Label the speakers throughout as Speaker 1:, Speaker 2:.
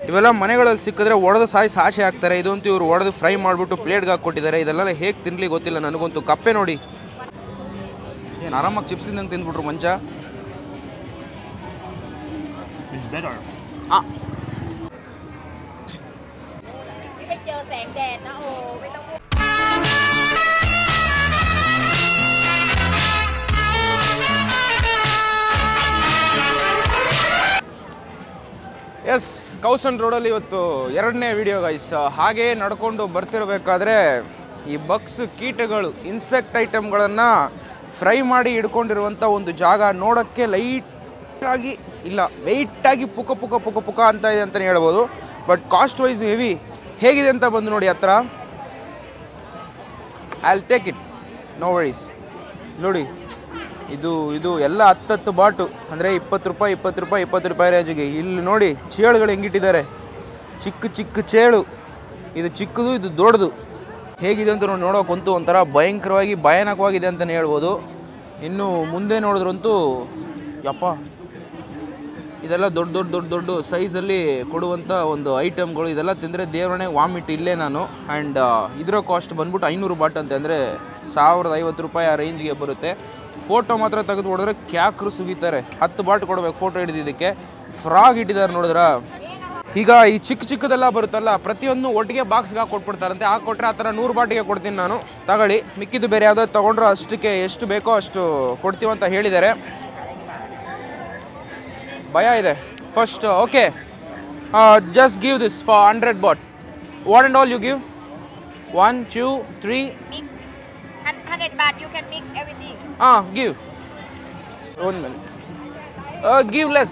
Speaker 1: ಇವೆಲ್ಲ ಮನೆಗಳಲ್ಲಿ ಸಿಕ್ಕಿದ್ರೆ ಒಡೆದು ಸಾಯಿಸಿ ಆಸೆ ಹಾಕ್ತಾರೆ. ಇದಂತೂ ಇವರು ಒಡೆದು ಫ್ರೈ ಮಾಡಿಬಿಟ್ಟು ಪ್ಲೇಟ್ಗೆ ಹಾಕ್ಕೊಟ್ಟಿದ್ದಾರೆ. ಇದೆಲ್ಲ ಹೇಗೆ ತಿನ್ನಲಿ ಗೊತ್ತಿಲ್ಲ ನನಗಂತೂ. ಕಪ್ಪೆ ನೋಡಿ ಏನು ಆರಾಮಾಗಿ ಚಿಪ್ಸ್ ತಿಂದಂಗೆ ತಿಂದ್ಬಿಟ್ರು ಮಂಚ. ಎಸ್, ಕೌಸನ್ ರೋಡಲ್ಲಿ ಇವತ್ತು 2ನೇ ವಿಡಿಯೋ ಗೈಸ್. ಹಾಗೇ ನಡ್ಕೊಂಡು ಬರ್ತಿರಬೇಕಾದ್ರೆ ಈ ಬಗ್ಸ್, ಕೀಟಗಳು, ಇನ್ಸೆಕ್ಟ್ ಐಟಮ್ಗಳನ್ನು ಫ್ರೈ ಮಾಡಿ ಇಟ್ಕೊಂಡಿರುವಂಥ ಒಂದು ಜಾಗ. ನೋಡೋಕ್ಕೆ ಲೈಟಾಗಿ ಇಲ್ಲ ವೆಯ್ಟಾಗಿ ಪುಕ ಪುಕ ಪುಕ ಪುಕ ಅಂತ ಇದೆ ಅಂತಲೇ ಹೇಳ್ಬೋದು. But cost wise heavy. ಹೇಗಿದೆ ಅಂತ ಬಂದು ನೋಡಿ ಹತ್ರ. I will take it, no worries. ನೋಡಿ ಇದು ಎಲ್ಲ 10 ಬಾಟು ಅಂದರೆ 20 ರೂಪಾಯಿ ರೇಂಜಿಗೆ. ಇಲ್ಲಿ ನೋಡಿ ಚೇಳುಗಳು ಹೆಂಗಿಟ್ಟಿದ್ದಾರೆ. ಚಿಕ್ಕ ಚಿಕ್ಕ ಚೇಳು. ಇದು ಚಿಕ್ಕದು, ಇದು ದೊಡ್ಡದು. ಹೇಗಿದೆ ಅಂತ ನೋಡೋಕ್ಕಂತೂ ಒಂಥರ ಭಯಂಕರವಾಗಿ ಭಯಾನಕವಾಗಿದೆ ಅಂತಲೇ ಹೇಳ್ಬೋದು. ಇನ್ನು ಮುಂದೆ ನೋಡಿದ್ರಂತೂ ಯಪ್ಪ, ಇದೆಲ್ಲ ದೊಡ್ಡ ಸೈಜಲ್ಲಿ ಕೊಡುವಂಥ ಒಂದು ಐಟಮ್ಗಳು. ಇದೆಲ್ಲ ತಿಂದರೆ ದೇವರೇ ವಾಮಿಟ್ ಇಲ್ಲೇ ನಾನು. ಆ್ಯಂಡ್ ಇದರ ಕಾಸ್ಟ್ ಬಂದ್ಬಿಟ್ಟು 500 ಬಾಟ್ ಅಂತೆ, ಅಂದರೆ 1050 ರೂಪಾಯಿ ಆ ರೇಂಜ್ಗೆ ಬರುತ್ತೆ. ಫೋಟೋ ಮಾತ್ರ ತೆಗೆದು ಹೊಡೆದ್ರೆ ಕ್ಯಾಕ್ರು ಸುಗಿತಾರೆ. 10 ಬಾಟ್ ಕೊಡಬೇಕು ಫೋಟೋ ಹಿಡಿದಿದ್ದಕ್ಕೆ. ಫ್ರಾಗ್ ಇಟ್ಟಿದ್ದಾರೆ ನೋಡಿದ್ರ. ಈಗ ಈ ಚಿಕ್ಕದೆಲ್ಲ ಬರುತ್ತಲ್ಲ, ಪ್ರತಿಯೊಂದು ಒಟ್ಟಿಗೆ ಬಾಕ್ಸ್ಗೆ ಹಾಕ್ಕೊಟ್ಬಿಡ್ತಾರಂತೆ. ಹಾಕ್ಕೊಟ್ರೆ ಆ ಥರ 100 ಬಾಟಿಗೆ ಕೊಡ್ತೀನಿ ನಾನು, ತಗೊಳ್ಳಿ. ಮಿಕ್ಕಿದ್ದು ಬೇರೆ ಯಾವುದೋ ತೊಗೊಂಡ್ರೆ ಅಷ್ಟಕ್ಕೆ ಎಷ್ಟು ಬೇಕೋ ಅಷ್ಟು ಕೊಡ್ತೀವಂತ ಹೇಳಿದ್ದಾರೆ. ಭಯ ಇದೆ ಫಸ್ಟ್. Okay, just give this for 100 baht. What and all you give? 1 2 3
Speaker 2: 100 baht, you can mix everything.
Speaker 1: Give. 1 minute. Give less.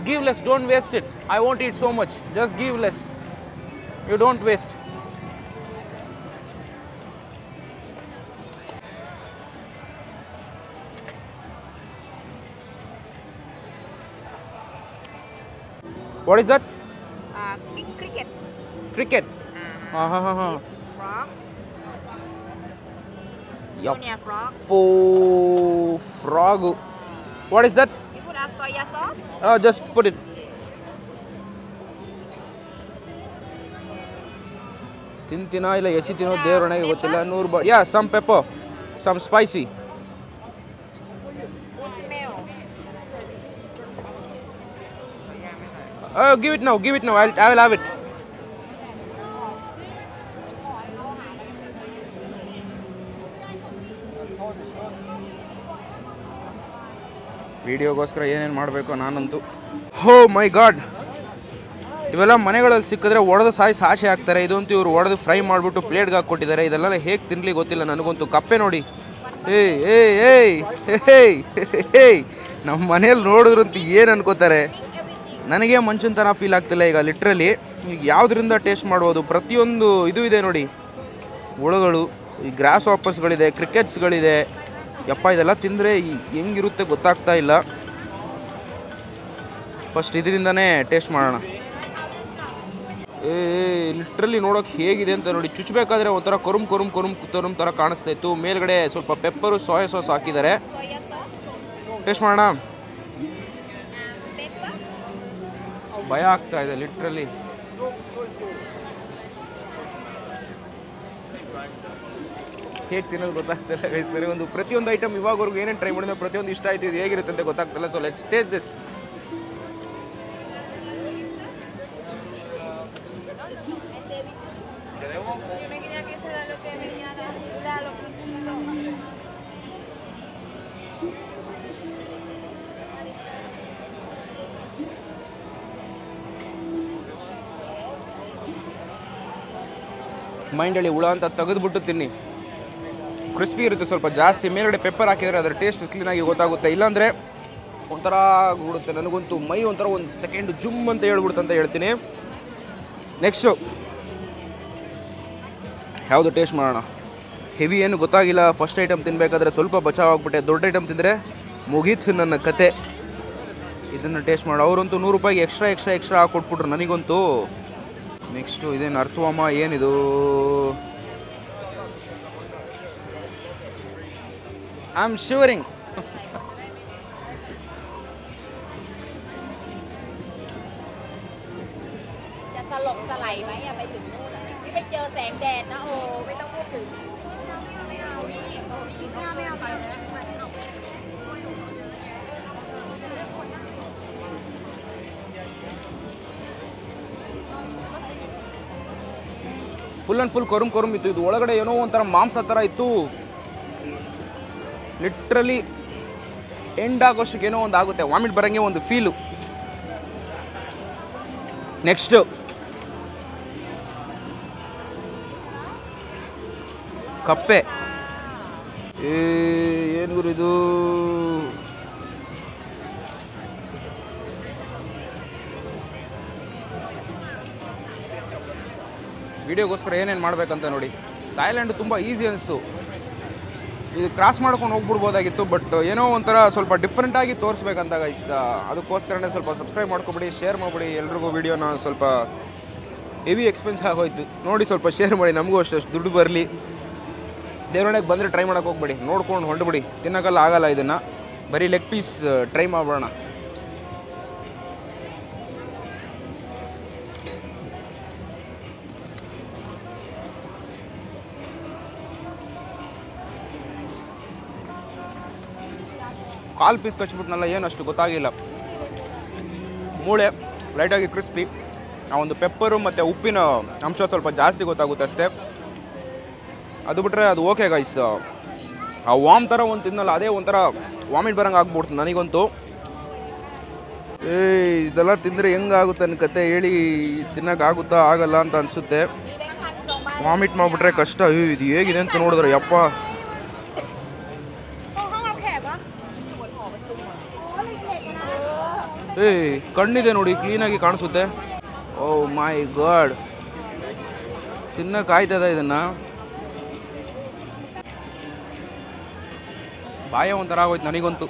Speaker 1: Don't waste it. I won't eat so much. Just give less. You don't waste. What is that?
Speaker 2: Cricket.
Speaker 1: Cricket.
Speaker 2: Frog.
Speaker 1: Yup.
Speaker 2: Frog.
Speaker 1: Oh, frog. What is that?
Speaker 2: You put a soya sauce.
Speaker 1: Just put it. ತಿಂತಿನೋ ಇಲ್ಲ ಎಸಿತಿನೋ ದೇವರೊಣಗೆ ಗೊತ್ತಿಲ್ಲ. 100 bot. Yeah, some pepper, some spicy. Give it now. I will have it. ವಿಡಿಯೋಗೋಸ್ಕರ ಏನೇನು ಮಾಡಬೇಕು ನಾನಂತೂ. ಹೋ ಮೈ god, ಇವೆಲ್ಲ ಮನೆಗಳಲ್ಲಿ ಸಿಕ್ಕಿದ್ರೆ ಒಡೆದು ಸಾಯಿಸಿ ಆಸೆ ಹಾಕ್ತಾರೆ. ಇದಂತೂ ಇವರು ಒಡೆದು ಫ್ರೈ ಮಾಡಿಬಿಟ್ಟು ಪ್ಲೇಟ್ಗೆ ಹಾಕ್ಕೊಟ್ಟಿದ್ದಾರೆ. ಇದೆಲ್ಲ ಹೇಗೆ ತಿನ್ನಲಿ ಗೊತ್ತಿಲ್ಲ ನನಗಂತೂ. ಕಪ್ಪೆ ನೋಡಿ. ಏಯ್ ನಮ್ಮ ಮನೇಲಿ ನೋಡಿದ್ರಂತೂ ಏನು ಅನ್ಕೋತಾರೆ. ನನಗೆ ಮನುಷ್ಯನ ಥರ ಫೀಲ್ ಆಗ್ತಿಲ್ಲ ಈಗ ಲಿಟ್ರಲಿ. ಈಗ ಯಾವುದರಿಂದ ಟೇಸ್ಟ್ ಮಾಡ್ಬೋದು? ಪ್ರತಿಯೊಂದು ಇದು ಇದೆ ನೋಡಿ. ಹುಳುಗಳು, ಈ ಗ್ರಾಸ್ ವಾಪಸ್ಗಳಿದೆ, ಕ್ರಿಕೆಟ್ಸ್ಗಳಿದೆ. ಯಪ್ಪ, ಇದೆಲ್ಲ ತಿಂದರೆ ಹೆಂಗಿರುತ್ತೆ ಗೊತ್ತಾಗ್ತಾ ಇಲ್ಲ. ಫಸ್ಟ್ ಇದರಿಂದನೇ ಟೇಸ್ಟ್ ಮಾಡೋಣ. ಲಿಟ್ರಲಿ ನೋಡೋಕೆ ಹೇಗಿದೆ ಅಂತ ನೋಡಿ. ಚುಚ್ಚಬೇಕಾದ್ರೆ ಒಂಥರ ಕರುಮ್ ಥರ ಕಾಣಿಸ್ತಾ ಇತ್ತು. ಮೇಲ್ಗಡೆ ಸ್ವಲ್ಪ ಪೆಪ್ಪರು, ಸೋಯಾ ಸಾಸ್ ಹಾಕಿದ್ದಾರೆ. ಟೇಸ್ಟ್ ಮಾಡೋಣ. ಭಯ ಆಗ್ತಾ ಇದೆ ಲಿಟ್ರಲಿ. ಹೇಗೆ ತಿನ್ನೋದು ಗೊತ್ತಾಗ್ತಿಲ್ಲ ಗೈಸ್ತಾರೆ. ಪ್ರತಿಯೊಂದು ಐಟಮ್ ಇವಾಗವರೆಗೂ ಏನೇನು ಟ್ರೈ ಮಾಡಿದ್ರೆ ಪ್ರತಿಯೊಂದು ಇಷ್ಟ ಆಯ್ತು. ಇದು ಹೇಗಿರುತ್ತೆ ಅಂತ ಗೊತ್ತಾಗ್ತಿಲ್ಲ. So let's taste this. ಮೈಂಡಲ್ಲಿ ಹುಳ ಅಂತ ತೆಗೆದುಬಿಟ್ಟು ತಿನ್ನಿ. ಕ್ರಿಸ್ಪಿ ಇರುತ್ತೆ, ಸ್ವಲ್ಪ ಜಾಸ್ತಿ. ಮೇಲ್ಗಡೆ ಪೆಪ್ಪರ್ ಹಾಕಿದರೆ ಅದರ ಟೇಸ್ಟ್ ಕ್ಲೀನಾಗಿ ಗೊತ್ತಾಗುತ್ತೆ. ಇಲ್ಲಾಂದರೆ ಒಂಥರ ಆಗಿಬಿಡುತ್ತೆ. ನನಗಂತೂ ಮೈ ಒಂಥರ ಒಂದು ಸೆಕೆಂಡ್ ಜುಮ್ ಅಂತ ಹೇಳ್ಬಿಡುತ್ತೆ ಅಂತ ಹೇಳ್ತೀನಿ. ನೆಕ್ಸ್ಟು ಯಾವುದು ಟೇಸ್ಟ್ ಮಾಡೋಣ. ಹೆವಿ ಏನು ಗೊತ್ತಾಗಿಲ್ಲ. ಫಸ್ಟ್ ಐಟಮ್ ತಿನ್ನಬೇಕಾದ್ರೆ ಸ್ವಲ್ಪ ಬಚಾವಾಗ್ಬಿಟ್ಟೆ. ದೊಡ್ಡ ಐಟಮ್ ತಿಂದರೆ ಮುಗೀತು ನನ್ನ ಕತೆ. ಇದನ್ನು ಟೇಸ್ಟ್ ಮಾಡೋ. ಅವರಂತೂ 100 ರೂಪಾಯಿಗೆ ಎಕ್ಸ್ಟ್ರಾ ಹಾಕ್ಕೊಟ್ಬಿಟ್ರು ನನಗಂತೂ. ನೆಕ್ಸ್ಟು ಇದೇನು ಅರ್ಥವಮ್ಮ, ಏನಿದು? I am shivering.
Speaker 2: สลบสไลด์ไหมอะไปถึงนู่นอะนี่ไปเจอแสงแดดนะโอ้ไม่ต้องพูดถึงไม่เอาไปแล้ว
Speaker 1: full and full ಕರುಮ್ ಇತ್ತು. ಇದು ಒಳಗಡೆ ಏನೋ ಒಂಥರ ಮಾಂಸ ಥರ ಇತ್ತು. ಲಿಟ್ರಲಿ ಎಂಡ್ ಆಗೋಷ್ಟಕ್ಕೆ ಏನೋ ಒಂದು ಆಗುತ್ತೆ, ವಾಮಿಟ್ ಬರೋಂಗೆ ಒಂದು ಫೀಲು. ನೆಕ್ಸ್ಟು ಕಪ್ಪೆ. ಏನು ಗುರು ಇದು? ವಿಡಿಯೋಗೋಸ್ಕರ ಏನೇನು ಮಾಡಬೇಕಂತ ನೋಡಿ. ಥಾಯ್ಲ್ಯಾಂಡ್ ತುಂಬ ಈಸಿ ಅನಿಸ್ತು. ಇದು ಕ್ರಾಸ್ ಮಾಡ್ಕೊಂಡು ಹೋಗ್ಬಿಡ್ಬೋದಾಗಿತ್ತು, ಬಟ್ ಏನೋ ಒಂಥರ ಸ್ವಲ್ಪ ಡಿಫ್ರೆಂಟಾಗಿ ತೋರಿಸ್ಬೇಕಂತ ಗೈಸ್. ಅದಕ್ಕೋಸ್ಕರನೇ ಸ್ವಲ್ಪ ಸಬ್ಸ್ಕ್ರೈಬ್ ಮಾಡ್ಕೊಬಿಡಿ, ಶೇರ್ ಮಾಡಿಬಿಡಿ ಎಲ್ರಿಗೂ ವಿಡಿಯೋನ. ಸ್ವಲ್ಪ ಹೆವಿ ಎಕ್ಸ್ಪೆನ್ಸ್ ಆಗೋಯ್ತು ನೋಡಿ, ಸ್ವಲ್ಪ ಶೇರ್ ಮಾಡಿ, ನಮಗೂ ಅಷ್ಟು ದುಡ್ಡು ಬರಲಿ. ದೇವರೊಳಗೆ ಬಂದರೆ ಟ್ರೈ ಮಾಡೋಕೆ ಹೋಗ್ಬೇಡಿ, ನೋಡ್ಕೊಂಡು ಹೊಂಡ್ಬಿಡಿ. ತಿನ್ನೋಕ್ಕೆಲ್ಲ ಆಗಲ್ಲ ಇದನ್ನು, ಬರೀ ಲೆಗ್ ಪೀಸ್ ಟ್ರೈ ಮಾಡೋಣ. ಕಾಲು ಪೀಸ್ ಕಚ್ಬಿಟ್ನಲ್ಲ, ಏನು ಅಷ್ಟು ಗೊತ್ತಾಗಿಲ್ಲ. ಮೂಳೆ ಲೈಟಾಗಿ ಕ್ರಿಸ್ಪಿ, ಆ ಒಂದು ಪೆಪ್ಪರು ಮತ್ತು ಉಪ್ಪಿನ ಅಂಶ ಸ್ವಲ್ಪ ಜಾಸ್ತಿ ಗೊತ್ತಾಗುತ್ತೆ ಅಷ್ಟೇ. ಅದು ಬಿಟ್ಟರೆ ಅದು ಓಕೆ ಗೈಸ್. ಆ ವಾಮ್ ಥರ ಒಂದು ತಿನ್ನಲ್ಲ, ಅದೇ ಒಂಥರ ವಾಮಿಟ್ ಬರೋಂಗೆ ಆಗ್ಬಿಡ್ತು ನನಗಂತೂ. ಇದೆಲ್ಲ ತಿಂದರೆ ಹೆಂಗಾಗುತ್ತೆ ನನ್ನ ಕತೆ ಹೇಳಿ, ತಿನ್ನೋಕ್ಕಾಗುತ್ತಾ ಆಗಲ್ಲ ಅಂತ ಅನಿಸುತ್ತೆ. ವಾಮಿಟ್ ಮಾಡಿಬಿಟ್ರೆ ಕಷ್ಟ. ಇದು ಹೇಗಿದೆ ಅಂತ ನೋಡಿದ್ರೆ ಯಪ್ಪ. ಕಣ್ಣಿದೆ ನೋಡಿ, ಕ್ಲೀನಾಗಿ ಕಾಣಿಸುತ್ತೆ. ಓ ಮೈ ಗಾಡ್, ತಿನ್ನಕ್ಕಾಯ್ತದ ಇದನ್ನು? ಬಾಯ ಒಂಥರ ಆಗೋಯ್ತು ನನಗಂತೂ.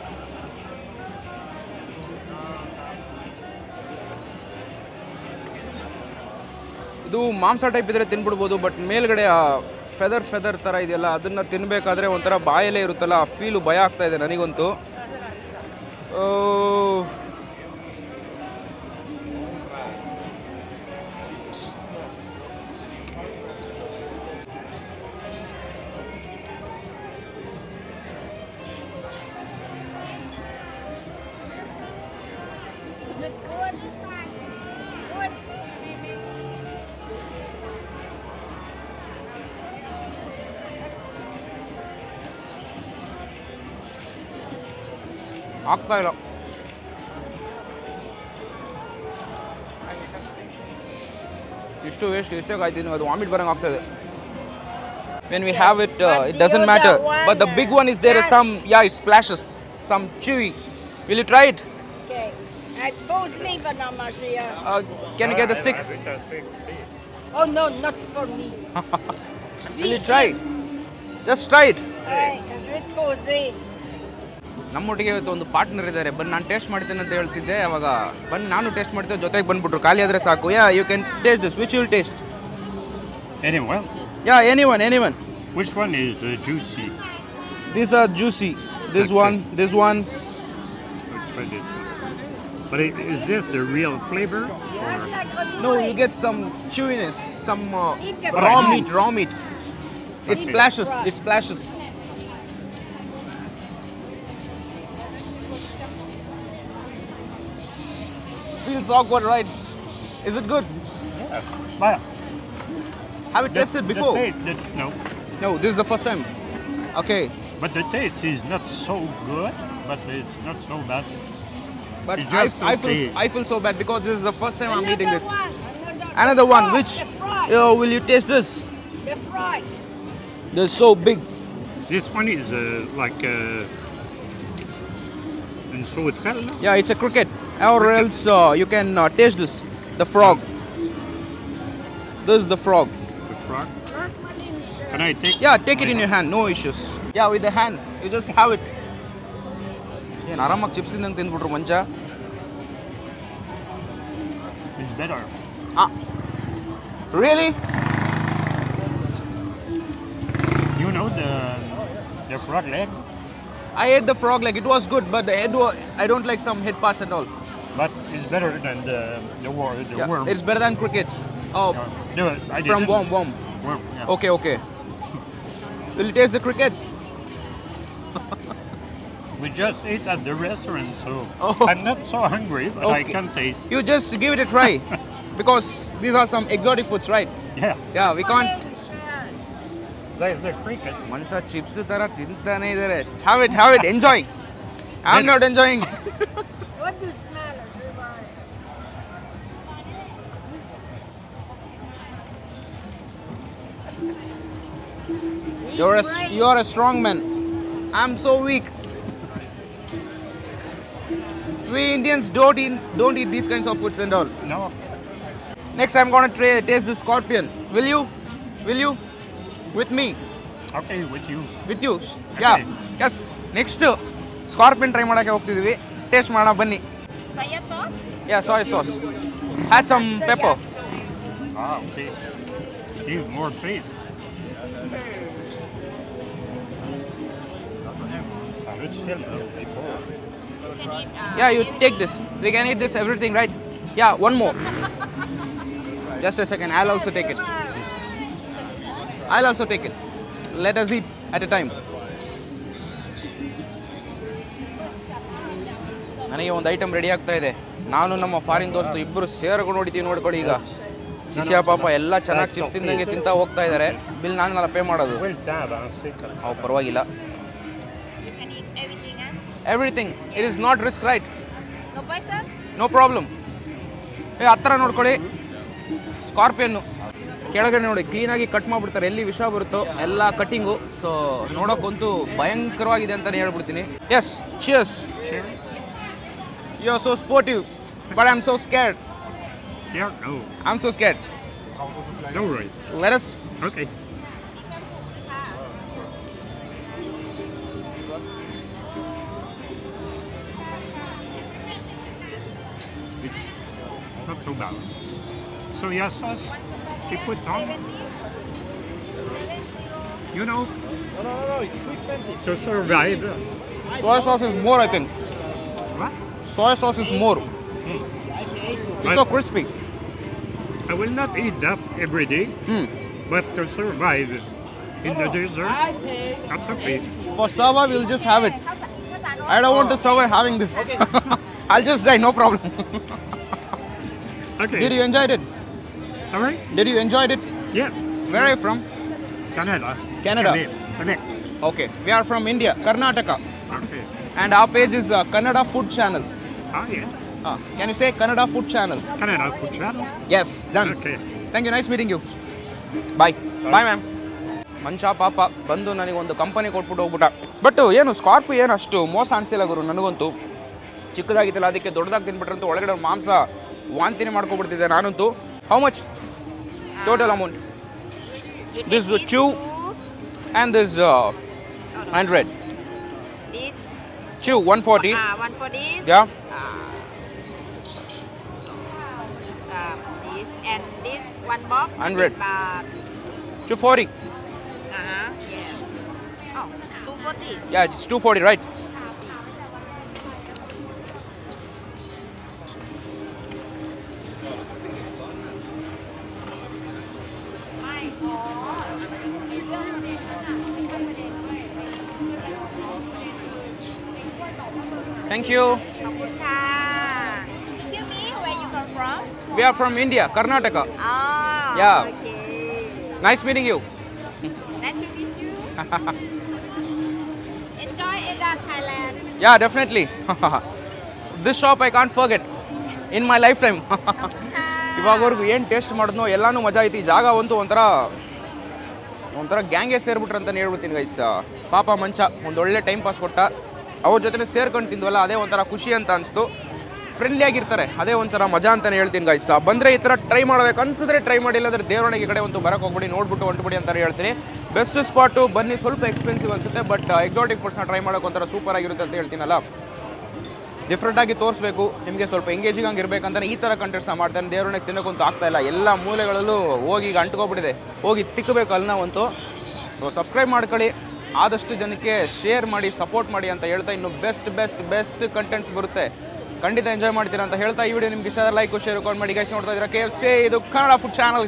Speaker 1: ಇದು ಮಾಂಸ ಟೈಪ್ ಇದ್ರೆ ತಿನ್ಬಿಡ್ಬೋದು, ಬಟ್ ಮೇಲ್ಗಡೆ ಆ ಫೆದರ್ ಥರ ಇದೆಯಲ್ಲ, ಅದನ್ನು ತಿನ್ನಬೇಕಾದ್ರೆ ಒಂಥರ ಬಾಯಲ್ಲೇ ಇರುತ್ತಲ್ಲ, ಆ ಫೀಲು ಭಯ ಆಗ್ತಾ ಇದೆ ನನಗಂತೂ. ಆಗ್ತಾ ಇಲ್ಲ. ಇಷ್ಟು ವೇಸ್ಟ್ ಎಷ್ಟೇ ಅದು ವಾಮಿಟ್ ಬರಂಗೆ ಆಗ್ತದೆ. When we have it, it doesn't matter. But the big one is there is some, yeah, it splashes, some chewy. Will you try it?
Speaker 3: Okay. I pose leave now, Maria.
Speaker 1: Can you get the stick?
Speaker 3: Oh no, not for me.
Speaker 1: Will you try it? Just try it. ನಮ್ಮೊಟ್ಟಿಗೆ ಇವತ್ತು ಒಂದು partner ಇದ್ದಾರೆ. ಬನ್ನಿ ನಾನು taste ಮಾಡ್ತೇನೆ ಅಂತ ಹೇಳ್ತಿದ್ದೆ, ಅವಾಗ ಬನ್ನಿ ನಾನು ಟೇಸ್ಟ್ ಮಾಡ್ತೇವೆ, ಜೊತೆಗೆ ಬಂದ್ಬಿಟ್ರು. ಖಾಲಿ ಆದರೆ ಸಾಕು. Yeah, you can taste this. Which will taste?
Speaker 4: Anyone?
Speaker 1: Yeah, anyone.
Speaker 4: Which one is juicy?
Speaker 1: These are juicy. This
Speaker 4: Okay.
Speaker 1: one.
Speaker 4: Try this one. But is this the real flavor? Or?
Speaker 1: No, you get some chewiness, some
Speaker 4: Raw
Speaker 1: raw meat. It
Speaker 4: Okay.
Speaker 1: splashes. Feels awkward, right? Is it good?
Speaker 4: Yeah. But
Speaker 1: Have you tasted before?
Speaker 4: No.
Speaker 1: No, this is the first time. Okay,
Speaker 4: But the taste is not so good, but it's not so bad.
Speaker 1: but
Speaker 4: It's just okay.
Speaker 1: I feel so bad because this is the first time I'm eating this.
Speaker 3: Another
Speaker 1: Another one. Which?
Speaker 3: The fry.
Speaker 1: Will you taste this?
Speaker 3: The fry.
Speaker 1: They're so big.
Speaker 4: This one is like in sauterelle.
Speaker 1: Yeah, it's a cricket. Or else you can taste this. The frog. This is the frog.
Speaker 4: The frog. Can I take?
Speaker 1: Yeah, take it in your hand. No issues. Yeah, with the hand. You just have it. ಏನು ಆರಾಮಾಗಿ chips ತಿಂದಂಗೆ ತಿಂದ್ಬಿಟ್ರು ಮಂಚ.
Speaker 4: It's better.
Speaker 1: Really?
Speaker 4: You know the frog leg?
Speaker 1: I ate the frog leg. It was good, but the head I don't like some head parts at all.
Speaker 4: But it's better than the
Speaker 1: Yeah,
Speaker 4: worm.
Speaker 1: it's better than crickets. Oh,
Speaker 4: Do it. I did
Speaker 1: from
Speaker 4: it.
Speaker 1: worm.
Speaker 4: Worm, yeah.
Speaker 1: Okay, okay. Will you taste the crickets?
Speaker 4: We just ate at the restaurant, so
Speaker 1: Oh.
Speaker 4: I'm not so hungry, but I
Speaker 1: Okay.
Speaker 4: can taste.
Speaker 1: You just give it a try. Because these are some exotic foods, right?
Speaker 4: Yeah,
Speaker 1: Yeah, we can't.
Speaker 4: there's the cricket.
Speaker 1: ಮನುಷ್ಯ chips ತರ ತಿಂತಾನೆ ಇದ್ದಾರೆ. Have it, enjoy. I'm not enjoying.
Speaker 3: What do you smell?
Speaker 1: You're a strong man. I'm so weak. We Indians don't eat these kinds of foods and all.
Speaker 4: No,
Speaker 1: Next I'm gonna taste the scorpion. Will you? With me?
Speaker 4: okay, with you.
Speaker 1: With you? Yeah.
Speaker 4: Okay.
Speaker 1: Yes. Next scorpion try ಮಾಡಕ್ಕೆ ಹೋಗ್ತಿದೀವಿ. Taste ಮಾಡೋಣ ಬನ್ನಿ.
Speaker 2: Soya sauce?
Speaker 1: Yeah, soy sauce. Add some pepper.
Speaker 4: Ah, okay. Give more taste. It's filled before.
Speaker 2: You can eat,
Speaker 1: Yeah, you take this. We can eat this everything, right? Yeah, one more. Just a second. I'll also take it. Let us eat at a time. ನನಗೆ ಒಂದು item ready ಆಗ್ತಾ ಇದೆ. ನಾನು ನಮ್ಮ foreign ದೋಸ್ತು ಇಬ್ಬರು ಸೇರ್ಕೊಂಡು ನೋಡ್ತೀವಿ ನೋಡ್ಕೊಳ್ಳಿ ಈಗ. ಶಿಷ್ಯ ಪಾಪ ಎಲ್ಲ ಚೆನ್ನಾಗಿ ಚಿಪ್ಸ್ ತಿಂದಂಗೆ ತಿಂತಾ ಹೋಗ್ತಾ ಇದ್ದಾರೆ. ಬಿಲ್ ನಾನೆಲ್ಲ ಪೇ ಮಾಡೋದು.
Speaker 4: Well done, I'm sick.
Speaker 1: ಅವು ಪರವಾಗಿಲ್ಲ.
Speaker 2: you can eat everything,
Speaker 1: Everything. It is not risk, right?
Speaker 2: No paisa?
Speaker 1: No problem. ಹತ್ತಿರ ನೋಡ್ಕೊಳ್ಳಿ. ಸ್ಕಾರ್ಪಿಯನ್ನು ಕೆಳಗಡೆ ನೋಡಿ ಕ್ಲೀನಾಗಿ ಕಟ್ ಮಾಡಿಬಿಡ್ತಾರೆ. ಎಲ್ಲಿ ವಿಷ ಬರುತ್ತೋ ಎಲ್ಲ ಕಟ್ಟಿಂಗು. ಸೊ ನೋಡೋಕ್ಕಂತೂ ಭಯಂಕರವಾಗಿದೆ ಅಂತಲೇ ಹೇಳ್ಬಿಡ್ತೀನಿ. Yes, cheers.
Speaker 4: Cheers.
Speaker 1: You are so sportive but I am so scared.
Speaker 4: Scared? No.
Speaker 1: I am so scared.
Speaker 4: No worries.
Speaker 1: Let us.
Speaker 4: Okay. It's not so bad. Soya sauce, she put on, you know, to survive.
Speaker 1: Soy sauce is more, I think.
Speaker 4: What?
Speaker 1: Soy sauce is more. It's so crispy.
Speaker 4: I will not eat that every day, but to survive in the desert, that's okay.
Speaker 1: For survival, we'll just have it. I don't want to survive having this. I'll just die, no problem.
Speaker 4: Okay.
Speaker 1: Did you enjoy it?
Speaker 4: Sorry?
Speaker 1: Did you enjoy it?
Speaker 4: Yeah.
Speaker 1: Where are you from?
Speaker 4: Canada.
Speaker 1: Canada.
Speaker 4: Canada.
Speaker 1: Okay, we are from India, Karnataka.
Speaker 4: Okay.
Speaker 1: And our page is Kannada Food Channel.
Speaker 4: Ah, yeah.
Speaker 1: Can you say Kannada Food Channel?
Speaker 4: Canada food channel.
Speaker 1: Yes, done.
Speaker 4: Okay.
Speaker 1: Thank you, nice meeting you. Bye. Bye, ma'am. ಮನುಷ್ಯ ಪಾಪ ಬಂದು ನನಗೊಂದು company ಕೊಟ್ಬಿಟ್ಟು ಹೋಗ್ಬಿಟ್ಟ. But ಏನು ಸ್ಕಾರ್ಪಿ ಏನು ಅಷ್ಟು ಮೋಸ ಅನಿಸಿಲ್ಲ ಗುರು ನನಗಂತೂ. ಚಿಕ್ಕದಾಗಿತ್ತಲ್ಲ ಅದಕ್ಕೆ ದೊಡ್ಡದಾಗಿ ತಿನ್ಬಿಟ್ರಂತೂ ಒಳಗಡೆ ಮಾಂಸ ವಾಂತಿನೇ ಮಾಡ್ಕೊಬಿಡ್ತಿದ್ದೆ ನಾನಂತೂ. How much total amount? This chew and this 100.
Speaker 2: This?
Speaker 1: Chew 140.
Speaker 2: 140.
Speaker 1: Yeah.
Speaker 2: This and this one box.
Speaker 1: 100. 240.
Speaker 2: Yes. Oh, 240.
Speaker 1: Yeah, it's 240, right? Thank you.
Speaker 2: Excuse me, where you come from?
Speaker 1: We are from India, Karnataka.
Speaker 2: Oh,
Speaker 1: Yeah.
Speaker 2: okay.
Speaker 1: Nice meeting you.
Speaker 2: Nice to meet you. Enjoy Thailand.
Speaker 1: Yeah, definitely. This shop I can't forget in my lifetime. ಇವಾಗವರೆಗೂ ಏನು taste ಮಾಡಿದ್ನೋ ಎಲ್ಲಾನು ಮಜಾ ಐತಿ. ಜಾಗ ಅಂತೂ ಒಂಥರ ಗ್ಯಾಂಗೇ ಸೇರ್ಬಿಟ್ರು ಅಂತಲೇ ಹೇಳ್ಬಿಡ್ತೀನಿ guys. ಪಾಪ ಮಂಚ ಒಂದೊಳ್ಳೆ ಟೈಮ್ ಪಾಸ್ ಕೊಟ್ಟ. ಅವ್ರ ಜೊತೆ ಸೇರ್ಕೊಂಡು ತಿಂದ್ವಲ್ಲ ಅದೇ ಒಂಥರ ಖುಷಿ ಅಂತ ಅನಿಸ್ತು. ಫ್ರೆಂಡ್ಲಿ ಆಗಿರ್ತಾರೆ, ಅದೇ ಒಂಥರ ಮಜಾ ಅಂತಲೇ ಹೇಳ್ತೀನಿ ಗೈಸ್. ಬಂದರೆ ಈ ಥರ ಟ್ರೈ ಮಾಡ್ಬೇಕು ಅನ್ಸಿದ್ರೆ ಟ್ರೈ ಮಾಡಿಲ್ಲ ಅಂದರೆ ದೇವರೊಳಗೆ ಈ ಕಡೆ ಒಂದು ಬರೋಕೆ ಹೋಗ್ಬಿಡಿ, ನೋಡ್ಬಿಟ್ಟು ಹೊಂಟ್ಬಿಡಿ ಅಂತಲೇ ಹೇಳ್ತೀನಿ. ಬೆಸ್ಟ್ ಸ್ಪಾಟು ಬನ್ನಿ. ಸ್ವಲ್ಪ ಎಕ್ಸ್ಪೆನ್ಸಿವ್ ಅನಿಸುತ್ತೆ ಬಟ್ ಎಕ್ಸಾಟಿಕ್ ಫುಡ್ಸ್ನ ಟ್ರೈ ಮಾಡೋಕೆ ಒಂಥರ ಸೂಪರ್ ಆಗಿರುತ್ತೆ ಅಂತ ಹೇಳ್ತೀನಲ್ಲ. ಡಿಫ್ರೆಂಟಾಗಿ ತೋರಿಸ್ಬೇಕು ನಿಮಗೆ, ಸ್ವಲ್ಪ ಎಂಗೇಜಿಂಗ್ ಆಗಿ ಇರಬೇಕಂತಾನೆ ಈ ಥರ ಕಂಟೆಂಟ್ಸ್ನ ಮಾಡ್ತಾನೆ. ದೇವರೊಳಗೆ ತಿನ್ನೋಕ್ಕಂತೂ ಆಗ್ತಾ ಇಲ್ಲ, ಎಲ್ಲ ಮೂಲೆಗಳಲ್ಲೂ ಹೋಗಿ ಈಗ ಅಂಟ್ಕೊಬಿಟ್ಟಿದೆ, ಹೋಗಿ ತಿಕ್ಕಬೇಕು ಅಲ್ಲ ನಾವಂತೂ. ಸೊ ಸಬ್ಸ್ಕ್ರೈಬ್ ಮಾಡ್ಕೊಳ್ಳಿ, ಆದಷ್ಟು ಜನಕ್ಕೆ ಶೇರ್ ಮಾಡಿ, ಸಪೋರ್ಟ್ ಮಾಡಿ ಅಂತ ಹೇಳ್ತಾ ಇನ್ನು ಬೆಸ್ಟ್ ಕಂಟೆಂಟ್ಸ್ ಬರುತ್ತೆ ಖಂಡಿತ ಎಂಜಾಯ್ ಮಾಡ್ತೀರಾ ಅಂತ ಹೇಳ್ತಾ ಈ ವಿಡಿಯೋ ನಿಮ್ಗೆ ಇಷ್ಟ ಆದರೆ ಲೈಕ್ ಶೇರ್ ಕಾಲ್ ಮಾಡಿ ಗೈಸ್. ನೋಡ್ತಾ ಇದ್ದೀರಾ KFC, ಇದು ಕನ್ನಡ ಫುಡ್ ಚಾನಲ್.